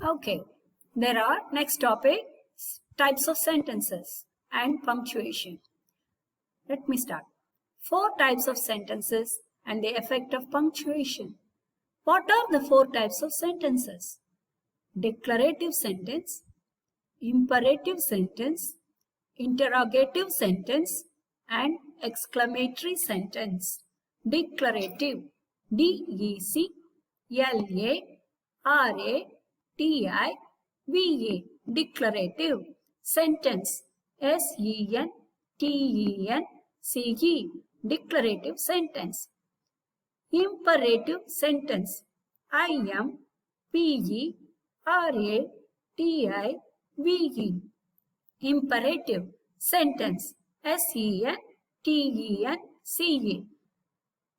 Okay, there are next topic, types of sentences and punctuation. Let me start. 4 types of sentences and the effect of punctuation. What are the 4 types of sentences? Declarative sentence, imperative sentence, interrogative sentence, and exclamatory sentence. Declarative, D-E-C-L-A-R-A-T-I-V-A, declarative. Sentence, S-E-N-T-E-N-C-E, declarative sentence. Imperative sentence, I-M-P-E-R-A-T-I-V-E, imperative sentence, S-E-N-T-E-N-C-E.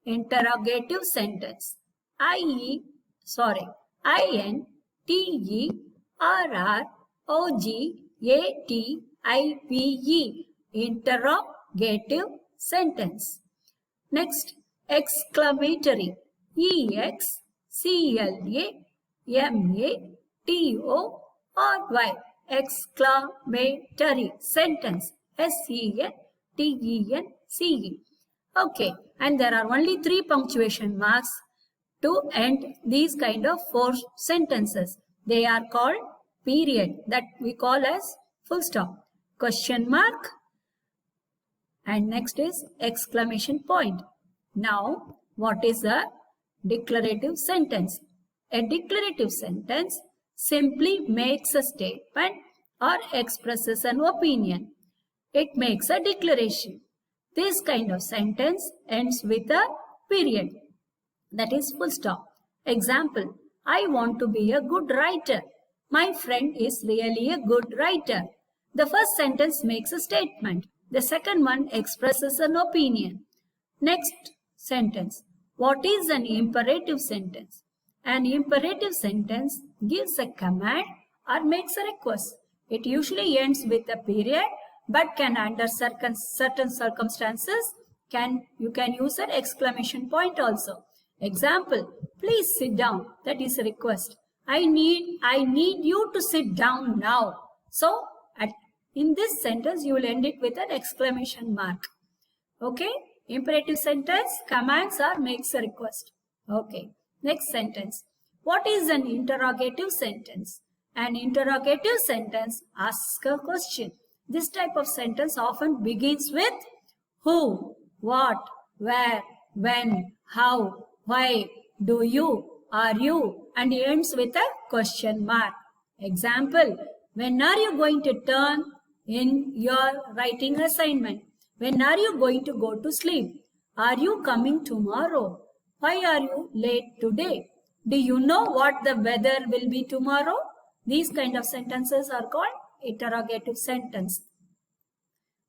Interrogative sentence, I-N-T-E-R-R-O-G-A-T-I-V-E, interrogative sentence. Next, exclamatory, E-X-C-L-A-M-A-T-O-R-Y, exclamatory sentence, S-E-N-T-E-N-C-E. Okay, and there are only 3 punctuation marks to end these kind of 4 sentences. They are called period, that we call as full stop, question mark, and next is exclamation point. Now, what is a declarative sentence? A declarative sentence simply makes a statement or expresses an opinion. It makes a declaration. This kind of sentence ends with a period, that is full stop. Example, I want to be a good writer. My friend is really a good writer. The first sentence makes a statement. The second one expresses an opinion. Next sentence, what is an imperative sentence? An imperative sentence gives a command or makes a request. It usually ends with a period, but can under certain circumstances you can use an exclamation point also. Example, please sit down. That is a request. I need you to sit down now. So in this sentence you will end it with an exclamation mark. Okay, imperative sentence commands or makes a request. Okay, next sentence. What is an interrogative sentence? An interrogative sentence asks a question. This type of sentence often begins with who, what, where, when, how, why, do you, are you, and ends with a question mark. Example, when are you going to turn in your writing assignment? When are you going to go to sleep? Are you coming tomorrow? Why are you late today? Do you know what the weather will be tomorrow? These kind of sentences are called interrogative sentence.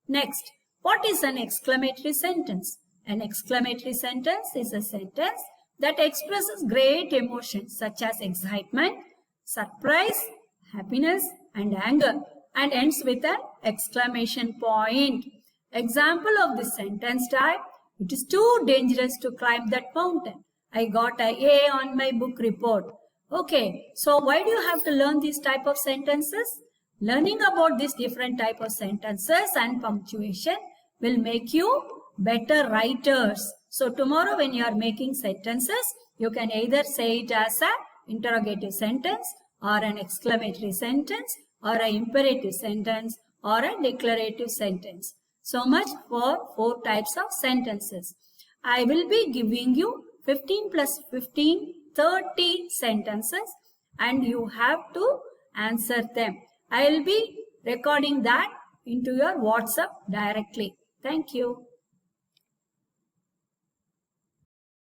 Next, what is an exclamatory sentence? An exclamatory sentence is a sentence that expresses great emotions such as excitement, surprise, happiness, and anger, and ends with an exclamation point. Example of this sentence type, it is too dangerous to climb that mountain. I got an A on my book report. Okay, so why do you have to learn these type of sentences? Learning about these different type of sentences and punctuation will make you better writers. So tomorrow when you are making sentences, you can either say it as an interrogative sentence or an exclamatory sentence or an imperative sentence or a declarative sentence. So much for 4 types of sentences. I will be giving you 15 plus 15, 30 sentences and you have to answer them. I will be recording that into your WhatsApp directly. Thank you.